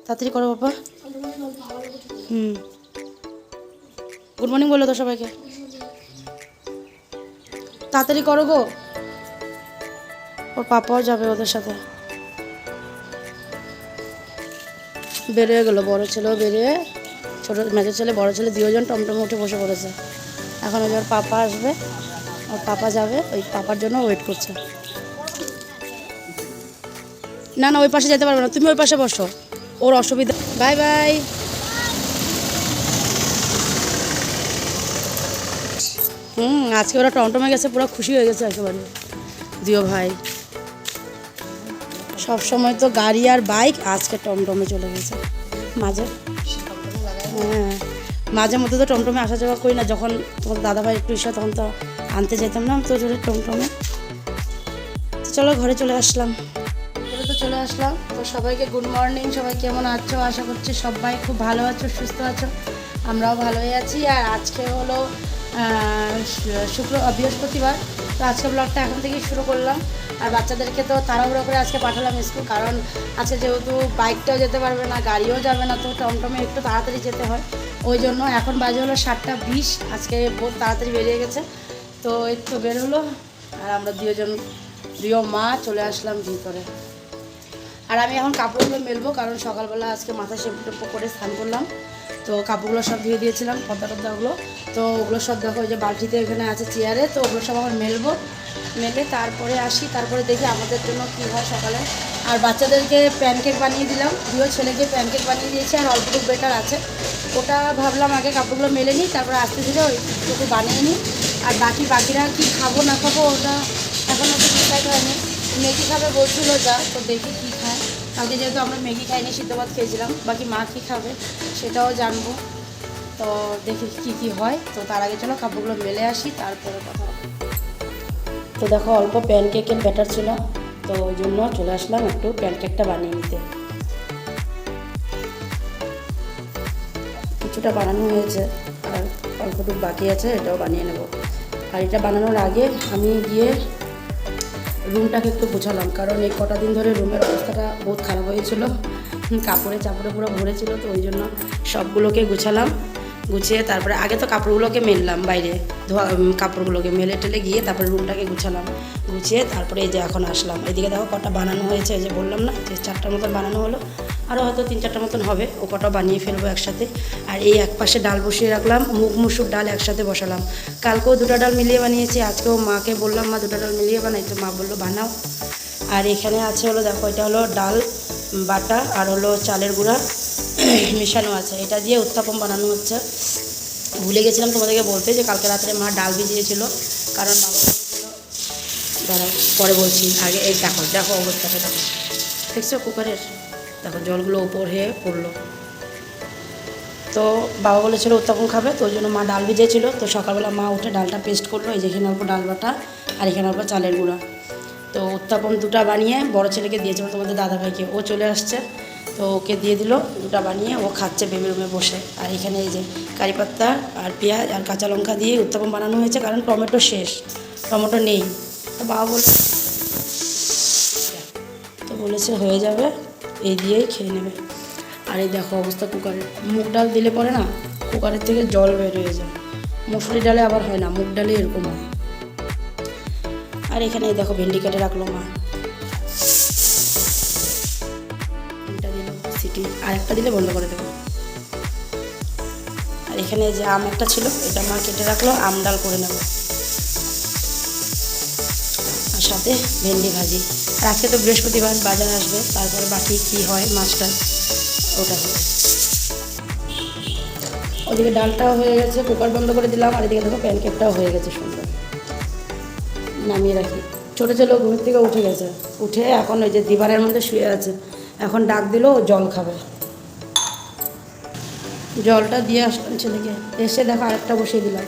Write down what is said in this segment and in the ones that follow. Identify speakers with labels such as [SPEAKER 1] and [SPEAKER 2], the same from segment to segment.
[SPEAKER 1] তাড়াতাড়ি করো বাবা। গুড মর্নিং বলো তো সবাইকে, তাড়াতাড়ি করো গো। ওর পাপাও যাবে ওদের সাথে। বেরিয়ে গেলো, বড় ছেলেও বেরিয়ে, ছোটো মেজো ছেলে বড় ছেলে দুজন টমটমে উঠে বসে পড়েছে। এখন ওই ওর পাপা আসবে, ওর পাপা যাবে, ওই পাপার জন্য ওয়েট করছে। না না ওই পাশে যেতে পারবে না, তুমি ওই পাশে বসো, ওর অসুবিধা। Bye bye. আজকে ওরা টমটমে গেছে, পুরো খুশি হয়ে গেছে একেবারে দিও ভাই। সব সময় তো গাড়ি আর বাইক, আজকে টমটমে চলে গেছে। মাঝে মাঝে মধ্যে তো টমটমে আসা যাওয়া করি না, যখন তোমার দাদাভাই একটু ইচ্ছা তখন তো আনতে যেতাম না তো জোরে টমটমে। চলো ঘরে চলে আসলাম, ঘরে তো চলে আসলাম। তো সবাইকে গুড মর্নিং, সবাই কেমন আছো? আশা করছি সবাই খুব ভালো আছো, সুস্থ আছো, আমরাও ভালোই আছি। আর আজকে হলো বৃহস্পতিবার, তো আজকে ব্লগটা এখন থেকেই শুরু করলাম। আর বাচ্চাদেরকে তো তাড়াহুড়ো করে আজকে পাঠালাম স্কুল, কারণ আজকে যেহেতু বাইকটাও যেতে পারবে না, গাড়িও যাবে না, তো টমটমে একটু তাড়াতাড়ি যেতে হয়, ওই জন্য। এখন বাজে হলো 7:20, আজকে বহুত তাড়াতাড়ি বেরিয়ে গেছে। তো একটু বের হলো, আর আমরা দুই মা চলে আসলাম ভিতরে। আর আমি এখন কাপড়গুলো মেলবো, কারণ সকালবেলা আজকে মাথা শ্যাম্পু করে স্নান করলাম, তো কাপড়গুলো সব ধুয়ে দিয়েছিলাম, পর্দাগুলো। তো ওগুলো সব দেখো ওই যে বালতিতে এখানে আছে চেয়ারে, তো ওগুলো সব আমার মেলবো, মেলে তারপরে আসি, তারপরে দেখি আমাদের জন্য কী হয় সকালে। আর বাচ্চাদেরকে প্যানকেক বানিয়ে দিলাম, দুটো ছেলেকে প্যানকেক বানিয়ে দিয়েছি, আর অল্পটুকু বেটার আছে, ওটা ভাবলাম আগে কাপড়গুলো মেলে নিই, তারপরে আস্তে ধীরে ওইটুকু বানিয়ে নিই। আর বাকিরা কি খাবো না খাবো ওটা এখনও তো ডিসাইড হয়নি। ম্যাগি খাবে বলছিলো যা, তো দেখি কী খায়। কালকে যেহেতু আমরা ম্যাগি খাইনি, সিদ্ধ ভাত খেয়েছিলাম, বাকি মা কী খাবে সেটাও জানবো, তো দেখি কী হয়। তো তার আগে চলো কাপড়গুলো মেলে আসি, তারপরে কথা হবে। তো দেখো অল্প প্যানকেকের ব্যাটার ছিল, তো ওই জন্য চলে আসলাম একটু প্যানকেকটা বানিয়ে নিতে। কিছুটা বানানো হয়েছে, আর অল্পটুকু বাকি আছে, এটাও বানিয়ে নেব। আর এটা বানানোর আগে আমি গিয়ে রুমটাকে একটু গোছালাম, কারণ এই কটা দিন ধরে রুমের অবস্থাটা বহুত খারাপ হয়েছিল, কাপড়ে চাপড়ে পুরো ভরেছিল, তো ওই জন্য সবগুলোকে গুছালাম। গুছিয়ে তারপরে আগে তো কাপড়গুলোকে মেললাম, বাইরে ধোয়া কাপড়গুলোকে মেলে টেলে গিয়ে তারপরে রুমটাকে গুছালাম। গুছিয়ে তারপরে এই যে এখন আসলাম। এদিকে দেখো কটা বানানো হয়েছে, এই যে বললাম না যে 4টার মতন বানানো হলো, আরও হয়তো 3-4টা মতন হবে, ও কটা বানিয়ে ফেলবো একসাথে। আর এই এক পাশে ডাল বসিয়ে রাখলাম, মুগ মুসুর ডাল একসাথে বসালাম। কালকেও 2টা ডাল মিলিয়ে বানিয়েছি, আজকেও মাকে বললাম মা 2টা ডাল মিলিয়ে বানাই, তো মা বললো বানাও। আর এখানে আছে হলো দেখো, এটা হলো ডাল বাটা আর হলো চালের গুঁড়া মেশানো আছে, এটা দিয়ে উত্তাপম বানানো হচ্ছে। ভুলে গেছিলাম তোমাদেরকে বলতে যে কালকে রাত্রে মা ডাল ভিজিয়েছিল, কারণ বাবা বলেছিল, দাঁড়াও পরে বলছি, আগে এই দেখো অবস্থাটা দেখো, দেখছো কুকারের, দেখো জলগুলো উপর হয়ে পড়লো। তো বাবা বলেছিল উত্তাপম খাবে, তো ওই জন্য মা ডাল ভিজিয়েছিল। তো সকালবেলা মা উঠে ডালটা পেস্ট করলো, এই যে এখানে অল্প ডাল বাটা আর এখানে অল্প চালের গুঁড়া। তো উত্তাপম 2টা বানিয়ে বড় ছেলেকে দিয়েছে, তোমাদের দাদাভাইকে, ও চলে আসছে, তো ওকে দিয়ে দিল 2টা বানিয়ে, ও খাচ্ছে বেবি রুমে বসে। আর এখানে এই যে কারি পাত্তা আর পেঁয়াজ আর কাঁচা লঙ্কা দিয়ে উত্তাপম বানানো হয়েছে, কারণ টমেটো শেষ, টমেটো নেই। তো বাবা বলেছে হয়ে যাবে, এই দিয়েই খেয়ে নেবে। আর এই দেখো অবস্থা কুকারের, মুগ ডাল দিলে পরে না কুকারের থেকে জল বের হয়ে যায়, মুসুরি ডালে আবার হয় না, মুগ ডালে এরকম হয়। আর এখানে দেখো ভেন্ডি কেটে রাখলো মা, এটা দিল সিটি, আর একটা দিলে বন্ধ করে দেবো। আর এখানে যে আম একটা ছিল, এটা মা কেটে রাখলো, আম ডাল করে নেব, আর সাথে ভেন্ডি ভাজি। আর আজকে তো বৃহস্পতিবার, বাজার আসবে, তারপরে বাকি কী হয় মাছটা ওটা হবে। ওদিকে ডালটাও হয়ে গেছে, কুকার বন্ধ করে দিলাম। আর এদিকে দেখো প্যানকেকটাও হয়ে গেছে সুন্দর, নামিয়ে রাখি। ছোটো ছেলে ঘুমের থেকে উঠে গেছে, উঠে এখন ওই যে দিবারের মধ্যে শুয়ে আছে, এখন ডাক দিল জল খাবে, জলটা দিয়ে আসলাম ছেলেকে, এসে দেখো আরেকটা বসিয়ে দিলাম।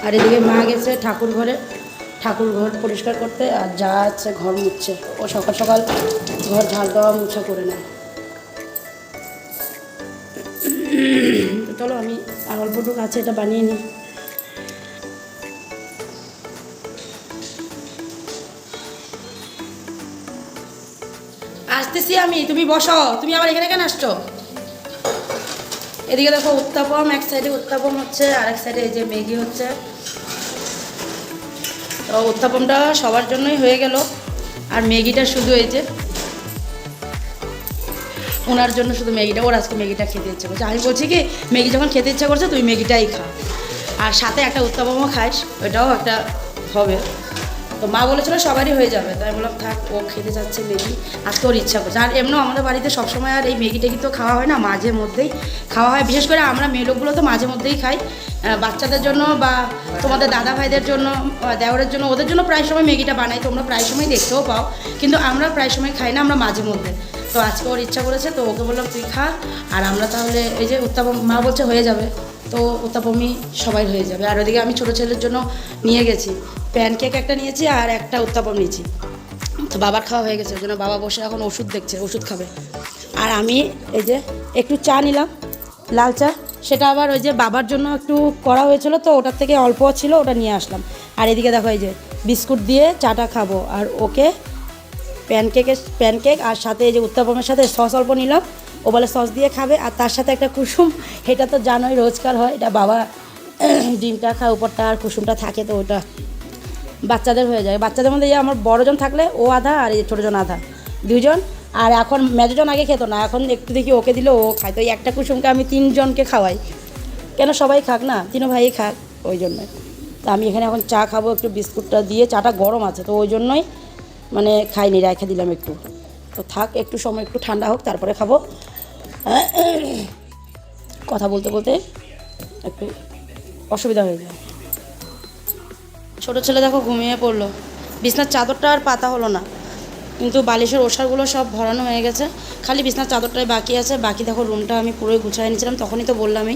[SPEAKER 1] আর এদিকে মা গেছে ঠাকুর ঘর পরিষ্কার করতে, আর যা আছে ঘর মুছছে, ও সকাল সকাল ঘর ঝাল দেওয়া মুছা করে নেয়। তো চলো আমি আর অল্পটুকু আছে এটা বানিয়ে নিই। আস্তে আসতেছি আমি, তুমি বসো। তুমি আবার এখানে কেন আসছো? এদিকে দেখো উত্তাপম, এক সাইডে উত্তাপম হচ্ছে আর এক সাইডে এই যে ম্যাগি হচ্ছে। তো উত্তাপমটা সবার জন্যই হয়ে গেল, আর ম্যাগিটা শুধু এই যে ওনার জন্য শুধু ম্যাগিটা। ওর আজকে ম্যাগিটা খেতে ইচ্ছে করছে। আমি বলছি কি ম্যাগি যখন খেতে ইচ্ছা করছে তুই ম্যাগিটাই খা, আর সাথে একটা উত্তাপমও খাইস, ওইটাও একটা হবে। তো মা বলেছিল সবারই হয়ে যাবে, তাই বললাম থাক, ও খেতে চাচ্ছে ম্যাগি, আজকে ওর ইচ্ছা করছে। আর এমনিও আমাদের বাড়িতে সবসময় আর এই ম্যাগি টেগি তো খাওয়া হয় না, মাঝে মধ্যেই খাওয়া হয়। বিশেষ করে আমরা মেয়ে লোকগুলো তো মাঝে মধ্যেই খাই, বাচ্চাদের জন্য বা তোমাদের দাদা ভাইদের জন্য, দেওরের জন্য, ওদের জন্য প্রায় সময় ম্যাগিটা বানাই, তোমরা প্রায় সময় দেখতেও পাও, কিন্তু আমরা প্রায় সময় খাই না, আমরা মাঝে মধ্যে। তো আজকে ওর ইচ্ছা করেছে, তো ওকে বললাম তুই খা, আর আমরা তাহলে এই যে উত্তাপম, মা বলছে হয়ে যাবে, তো উত্তাপমই সবাই হয়ে যাবে। আর ওদিকে আমি ছোটো ছেলের জন্য নিয়ে গেছি প্যানকেক একটা নিয়েছি আর একটা উত্তাপম নিয়েছি। তো বাবার খাওয়া হয়ে গেছে, ওই জন্য বাবা বসে এখন ওষুধ দেখছে, ওষুধ খাবে। আর আমি এই যে একটু চা নিলাম, লাল চা, সেটা আবার ওই যে বাবার জন্য একটু করা হয়েছিল, তো ওটার থেকে অল্প ছিল, ওটা নিয়ে আসলাম। আর এদিকে দেখো এই যে বিস্কুট দিয়ে চাটা খাবো, আর ওকে প্যানকেক আর সাথে এই যে উত্তাপমের সাথে সস অল্প নিলাম, ও বলে সস দিয়ে খাবে, আর তার সাথে একটা কুসুম, এটা তো জানোই রোজকার হয়, এটা বাবা ডিমটা খায় উপরটা আর কুসুমটা থাকে, তো ওটা বাচ্চাদের হয়ে যায়। বাচ্চাদের মধ্যে যে আমার বড়জন থাকলে ও আধা আর এই ছোটোজন আধা, দুজন। আর এখন মেজোজন আগে খেত না, এখন একটু দেখি ওকে দিলে ও খায়, তো এই একটা কুসুমকে আমি 3 জনকে খাওয়াই, কেন সবাই খাক না, 3 ভাইই খাক, ওই জন্যই। তো আমি এখানে এখন চা খাবো, একটু বিস্কুটটা দিয়ে, চাটা গরম আছে তো ওই জন্যই মানে খাইনি, রেখে দিলাম একটু। তো থাক, একটু সময় একটু ঠান্ডা হোক তারপরে খাবো। কথা বলতে বলতে একটু অসুবিধা হয়ে যায়। ছোটো ছেলে দেখো ঘুমিয়ে পড়লো, বিছনার চাদরটা আর পাতা হলো না, কিন্তু বালিশের ওষারগুলো সব ভরানো হয়ে গেছে, খালি বিছনার চাদরটাই বাকি আছে। বাকি দেখো রুমটা আমি পুরোই গুছিয়ে নিয়েছিলাম, তখনই তো বললামই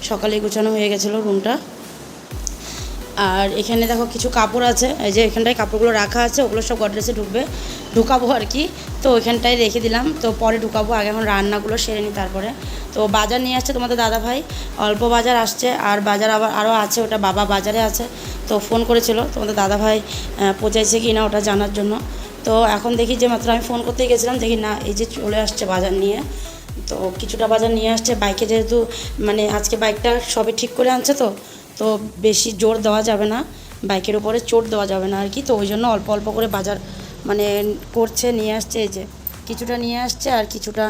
[SPEAKER 1] সকালেই গুছানো হয়ে গেছিলো রুমটা। আর এখানে দেখো কিছু কাপড় আছে, এই যে এখানটায় কাপড়গুলো রাখা আছে, ওগুলো সব গডরেজে ঢুকাবো আর কি, তো ওইখানটায় রেখে দিলাম, তো পরে ঢুকাবো, আগে এখন রান্নাগুলো সেরে নিই তারপরে। তো বাজার নিয়ে আসছে তোমাদের দাদা ভাই, অল্প বাজার আসছে, আর বাজার আবার আরও আছে, ওটা বাবা বাজারে আছে, তো ফোন করেছিল তোমাদের দাদা ভাই পৌঁছাইছে কি না ওটা জানার জন্য। তো এখন দেখি যে মাত্র আমি ফোন করতে গেছিলাম, দেখি না এই যে চলে আসছে বাজার নিয়ে, তো কিছুটা বাজার নিয়ে আসছে। বাইকে যেহেতু মানে আজকে বাইকটা সবে ঠিক করে আনছে, তো বেশি জোর দেওয়া যাবে না, বাইকের উপরে চোট দেওয়া যাবে না আর কি, তো ওই জন্য অল্প অল্প করে বাজার মানে করছে, নিয়ে আসছে। এই যে কিছুটা নিয়ে আসছে, আর কিছুটা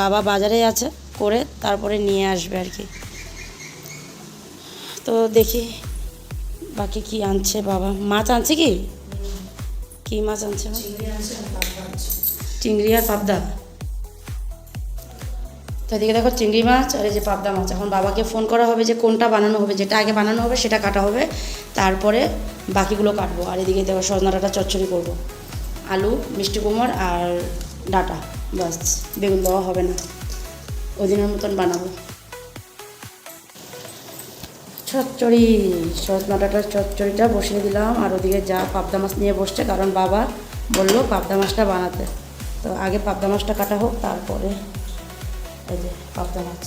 [SPEAKER 1] বাবা বাজারে আছে করে তারপরে নিয়ে আসবে আর কি। তো দেখি বাকি কি আনছে বাবা। মাছ আনছে কি, কি মাছ আনছে? চিংড়ি আর পাবদা। তো এদিকে দেখো চিংড়ি মাছ আর এই যে পাবদা মাছ। এখন বাবাকে ফোন করা হবে যে কোনটা বানানো হবে, যেটা আগে বানানো হবে সেটা কাটা হবে, তারপরে বাকিগুলো কাটবো। আর এদিকে দেখো সজনা ডাঁটা চচ্চড়ি করবো, আলু, মিষ্টি কুমড় আর ডাঁটা, বাস, বেগুন দেওয়া হবে না, ওই দিনের মতন বানাবো। চচ্চড়ি, সজনা ডাঁটার চচ্চড়িটা বসিয়ে দিলাম, আর ওদিকে যা পাবদা মাছ নিয়ে বসছে, কারণ বাবা বললো পাবদা মাছটা বানাতে, তো আগে পাবদা মাছটা কাটা হোক, তারপরে এই যে পাবদা মাছ,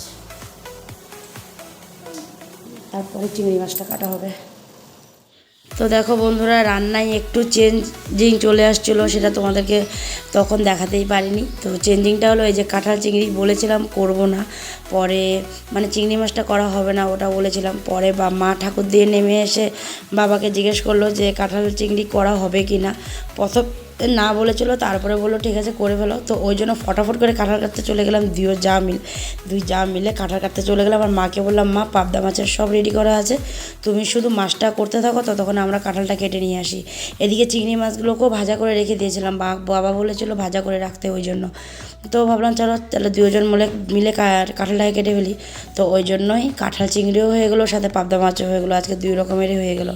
[SPEAKER 1] তারপরে চিংড়ি মাছটা কাটা হবে। তো দেখো বন্ধুরা, রান্নায় একটু চেঞ্জিং চলে আসছিলো, সেটা তোমাদেরকে তখন দেখাতেই পারিনি। তো চেঞ্জিংটা হলো এই যে কাঁঠাল চিংড়ি বলেছিলাম করব না, পরে মানে চিংড়ি মাছটা করা হবে না ওটা বলেছিলাম, পরে মা ঠাকুর দিয়ে নেমে এসে বাবাকে জিজ্ঞেস করলো যে কাঁঠাল চিংড়ি করা হবে কি না, প্রথম না বলেছিল, তারপরে বললো ঠিক আছে করে ফেলো। তো ওই জন্য ফটাফট করে কাঁঠাল কাটতে চলে গেলাম, দুই যা মিলে কাঁঠাল কাটতে চলে গেলাম। আর মাকে বললাম মা পাবদা মাছের সব রেডি করা আছে, তুমি শুধু মাছটা করতে থাকো, ততক্ষণ আমরা কাঁঠালটা কেটে নিয়ে আসি। এদিকে চিংড়ি মাছগুলোকেও ভাজা করে রেখে দিয়েছিলাম, বাবা বলেছিল ভাজা করে রাখতে, ওই জন্য তো ভাবলাম চলো তাহলে দুজন মিলে কাঁঠালটাকে কেটে ফেলি। তো ওই জন্যই কাঁঠাল চিংড়িও হয়ে গেলো, সাথে পাবদা মাছও হয়ে গেলো, আজকে 2 রকমেরই হয়ে গেলো।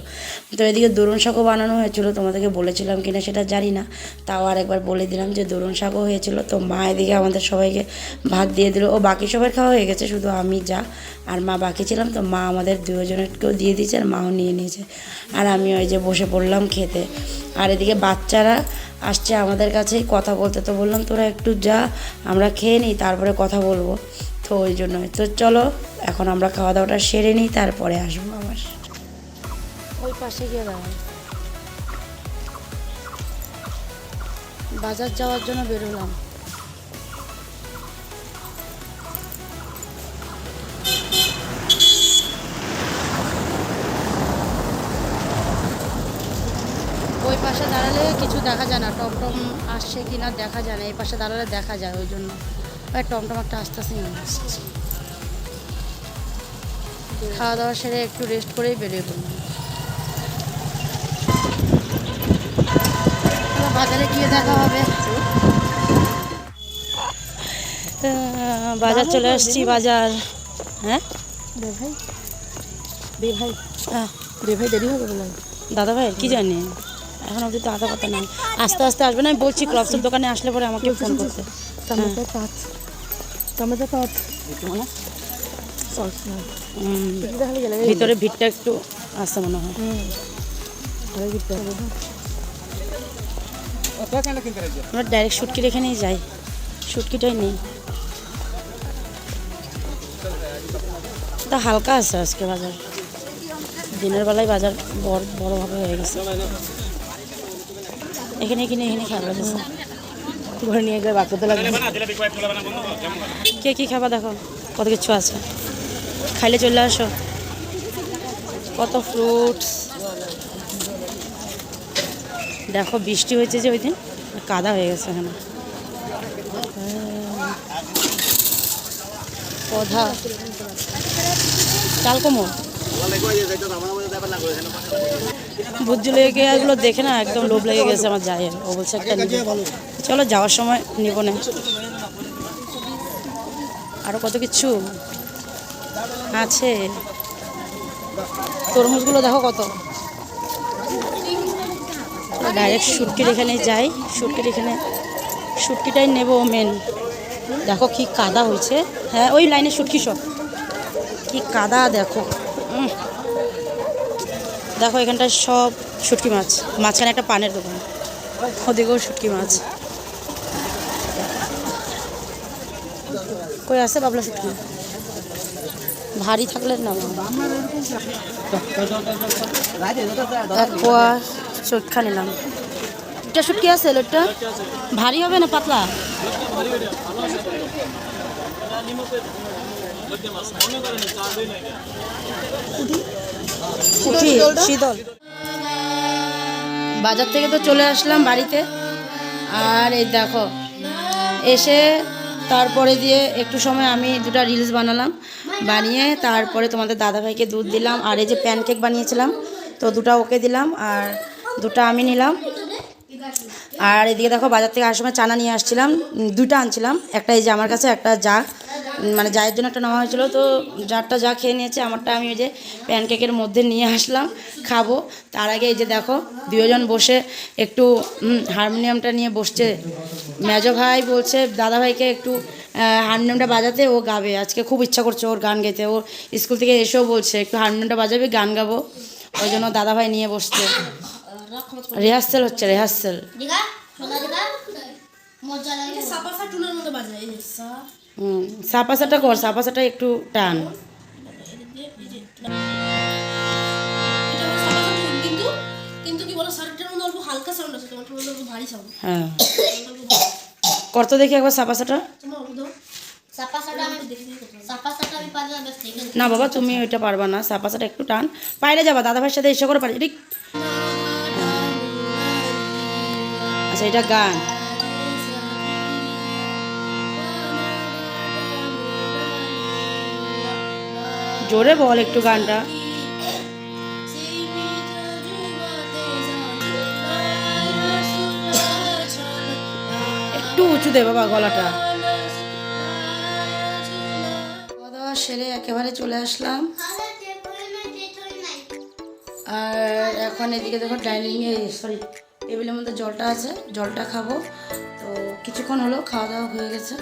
[SPEAKER 1] তো এদিকে দরুন শাকও বানানো হয়েছিল, তোমাদেরকে বলেছিলাম কিনা সেটা জানি না, তাও আরেকবার বলে দিলাম যে দরুন শাকও হয়েছিল। তো মা এদিকে আমাদের সবাইকে ভাত দিয়ে দিল, ও বাকি সবার খাওয়া হয়ে গেছে, শুধু আমি যা আর মা বাকি ছিলাম, তো মা আমাদের 2 জনেরকেও দিয়ে দিয়েছে, আর মাও নিয়ে নিয়েছে, আর আমি ওই যে বসে পড়লাম খেতে। আর এদিকে বাচ্চারা আসছে আমাদের কাছে কথা বলতে, তো বললাম তোরা একটু যা, আমরা খেয়ে নিই তারপরে কথা বলবো, তো ওই জন্যই। তো চলো এখন আমরা খাওয়া দাওয়াটা সেরে নিই, তারপরে আসবো আবার। ওই পাশে গিয়ে দাঁড়াই, বাজার যাওয়ার জন্য বেরোলাম। কিছু দেখা যায় না, টমটম আসছে কি না দেখা যায় না, এই পাশে দাঁড়ালে দেখা যায়, ওই জন্য টমটম একটা আস্তে আস্তে আসছে। খাওয়া দাওয়া সেরে একটু রেস্ট করেই বেরিয়ে পড়লাম। বাজারে গিয়ে দেখা হবে। বাজার চলে আসছি, বাজার। হ্যাঁ ভাই, ভাই ভাই দেরি হবে বলে। দাদা ভাই কি জানি, এখন অবধি তো আধা কথা নাই, আস্তে আস্তে আসবে না। আমি বলছি ক্লথসের দোকানে আসলে পরে আমাকে ফোন করতে। ভিতরে ভিড়টা একটু আসতে মনে হয়। আমরা ডাইরেক্ট শুটকির এখানেই যাই, শুটকিটাই নেই। তা হালকা আছে আজকে বাজার, দিনের বেলায় বাজার বড়ভাবে হয়ে গেছে। এখানে কিনে এখানে খাওয়া লাগছে, ঘরে নিয়ে গেলে বাঁকতে লাগবে। কে কী খাবা দেখো, কত কিছু আছে, খাইলে চলে আসো। কত ফ্রুটস দেখো, বৃষ্টি হয়েছে যে ওই দিন, কাদা হয়ে গেছে এখানে। পধা চাল কোমর ভুজু লেগে এগুলো দেখে না একদম লোভ লেগে গেছে আমার জায়ের। ও বলছে একটা নিবে, চলো যাওয়ার সময় নিব না। আরও কত কিছু আছে, তরমুজগুলো দেখো কত। ডাইরেক্ট শুটকির এখানে যাই, শুটকির এখানে শুটকিটাই নেব মেন। দেখো কি কাদা হয়েছে, হ্যাঁ ওই লাইনে শুটকি সব, কি কাদা দেখো। দেখো এখানটায় সব শুটকি মাছ, মাঝখানে একটা পানের দোকান, ওদিকেও শুটকি মাছ। কই আছে বাবলা শুটকি, ভারী থাকলে না। এক পোয়া চোখা নিলাম। এটা শুটকি আছে, এটা ভারী হবে না পাতলা? শীতল। বাজার থেকে তো চলে আসলাম বাড়িতে, আর এই দেখো এসে তারপরে দিয়ে একটু সময় আমি দুটো রিলস বানালাম, বানিয়ে তারপরে তোমাদের দাদাভাইকে দুধ দিলাম। আর এই যে প্যানকেক বানিয়েছিলাম, তো দুটো ওকে দিলাম আর দুটো আমি নিলাম। আর এদিকে দেখো বাজার থেকে আসার সময় চানা নিয়ে আসছিলাম, দুটো আনছিলাম, একটা এই যে আমার কাছে, একটা যা মানে জায়ের জন্য একটা নেওয়া হয়েছিল, তো জারটা যা খেয়ে নিয়েছে, আমারটা আমি ওই যে প্যানকেকের মধ্যে নিয়ে আসলাম খাবো। তার আগে এই যে দেখো দুজন বসে একটু হারমোনিয়ামটা নিয়ে বসছে। মেজো ভাই বলছে দাদা ভাইকে একটু হারমোনিয়ামটা বাজাতে, ও গাবে আজকে, খুব ইচ্ছা করছে ওর গান গাইতে। ও স্কুল থেকে এসেও বলছে একটু হারমোনিয়ামটা বাজাবে, গান গাবো। ওই জন্য দাদা ভাই নিয়ে বসছে, রিহার্সেল হচ্ছে, রিহার্সেল। সাপাসাটা কর, সাপাসাটা একটু টান। হ্যাঁ কর তো দেখি একবার সাপাসাটা। না বাবা তুমি ওইটা পারবা না, সাপাসাটা একটু টান, পাইলে যাবা দাদা ভাইয়ের সাথে এসে করে পারি। আচ্ছা এটা গান, জোরে বল একটু গানটা। একটু উঁচু দে বাবা গলাটা। খাওয়া দাওয়া সেরে একেবারে চলে আসলাম, আর এখন এদিকে দেখো ডাইনিংয়ে টেবিলের মধ্যে জলটা আছে, জলটা খাবো। তো কিছুক্ষণ হলো খাওয়া দাওয়া হয়ে গেছে,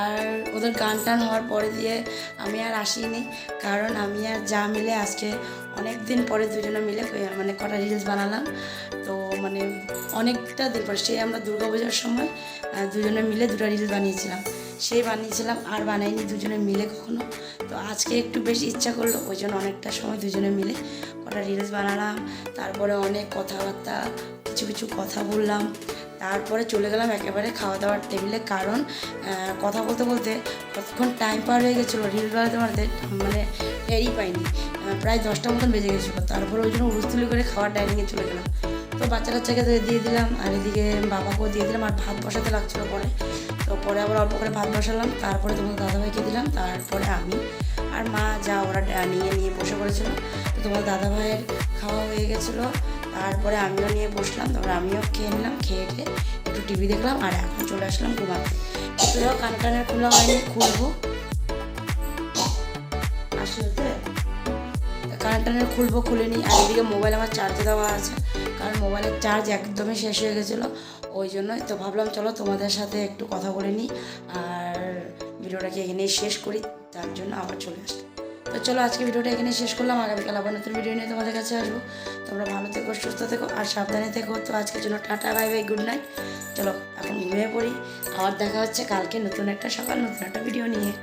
[SPEAKER 1] আর ওদের গান টান হওয়ার পরে দিয়ে আমি আর আসিনি, কারণ আমি আর যা মিলে আজকে অনেক দিন পরে দুজনে মিলে মানে কটা রিলস বানালাম। তো মানে অনেকটা দিন পর, সেই আমরা দুর্গাপূজার সময় দুজনে মিলে দুটো রিলস বানিয়েছিলাম, সেই বানিয়েছিলাম, আর বানাইনি দুজনে মিলে কখনো। তো আজকে একটু বেশি ইচ্ছা করলো, ওই জন্য অনেকটা সময় দুজনে মিলে কটা রিলস বানালাম। তারপরে অনেক কথাবার্তা, কিছু কিছু কথা বললাম, তারপরে চলে গেলাম একেবারে খাওয়া দাওয়ার টেবিলে। কারণ কথা বলতে বলতে কতক্ষণ টাইম পার হয়ে গেছিলো, রিলস বানাতে বানাতে মানে টেরই পাইনি, প্রায় 10টার মতন বেজে গেছিলো। তারপরে ওই জন্য উড়ুস্তুলি করে খাওয়ার ডাইনিংয়ে চলে গেলাম। তো বাচ্চা কাচ্চাকে দিয়ে দিলাম, আর এদিকে বাবাকেও দিয়ে দিলাম, আর ভাত বসাতে লাগছিলো পরে। তো পরে আবার অল্প করে ভাত বসালাম, তারপরে তোমাদের দাদাভাইকে দিলাম, তারপরে আমি আর মা যা ওরা নিয়ে বসে পড়েছিল। তো তোমার দাদাভাইয়ের খাওয়া হয়ে গেছিলো, তারপরে আমিও নিয়ে বসলাম, তারপরে আমিও খেয়ে নিলাম, খেয়ে একটু টিভি দেখলাম, আর এখন চলে আসলাম ঘুমাতে। তো যাও কানের খোলা হয়নি, খুলবো আসলে কারেন্ট খুলবো, খুলে নিই। আর এদিকে মোবাইল আমার চার্জে দেওয়া আছে, কারণ মোবাইলের চার্জ একদমই শেষ হয়ে গেছিলো, ওই জন্যই। তো ভাবলাম চলো তোমাদের সাথে একটু কথা বলে নিই, আর ভিডিওটাকে এখানেই শেষ করি, তার জন্য আবার চলে আসলাম। তো চলো আজকে ভিডিওটা এখানে শেষ করলাম, আগামীকাল আবার নতুন ভিডিও নিয়ে তোমাদের কাছে আসবো। তোমরা ভালো থেকো, সুস্থ থেকো, আর সাবধানে থেকো। তো আজকের জন্য tata, bye bye, good night. চলো এখন ঘুমিয়ে পড়ি, আবার দেখা হচ্ছে কালকে নতুন একটা সকাল, নতুন একটা ভিডিও নিয়ে।